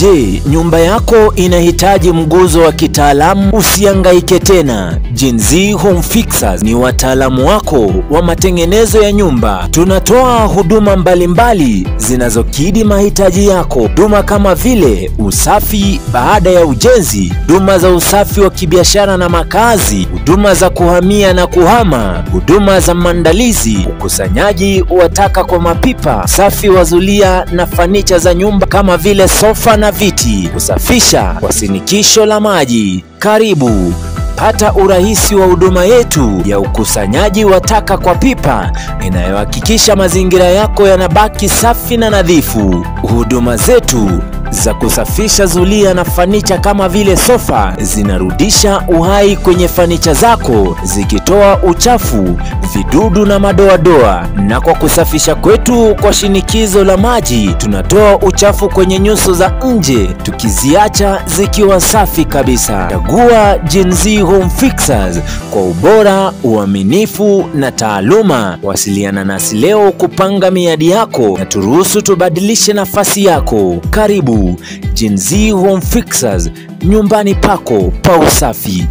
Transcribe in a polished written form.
Je, nyumba yako inahitaji mguzo wa kitaalamu? Usihangaike tena. Gen Z Home Fixers ni wataalamu wako wa matengenezo ya nyumba. Tunatoa huduma mbalimbali zinazokidhi mahitaji yako. Huduma kama vile usafi baada ya ujenzi, huduma za usafi wa kibiashara na makazi, huduma za kuhamia na kuhama, huduma za maandalizi, ukusanyaji wa taka kwa mapipa, usafi wa zulia na fanicha za nyumba kama vile sofa na viti, kusafisha kwa sinikisho la maji. Karibu, pata urahisi wa huduma yetu ya ukusanyaji wa taka kwa pipa inayohakikisha mazingira yako yanabaki safi na nadhifu. Huduma zetu za kusafisha zulia na fanicha kama vile sofa zinarudisha uhai kwenye fanicha zako, zikitoa uchafu, vidudu na madoadoa. Na kwa kusafisha kwetu kwa shinikizo la maji, tunatoa uchafu kwenye nyuso za nje, tukiziacha zikiwa safi kabisa. Chagua Gen Z Home Fixers kwa ubora, uaminifu na taaluma. Wasiliana nasi leo kupanga miadi yako na turuhusu tubadilishe nafasi yako. Karibu Gen Z Home Fixers, nyumbani pako pa usafi.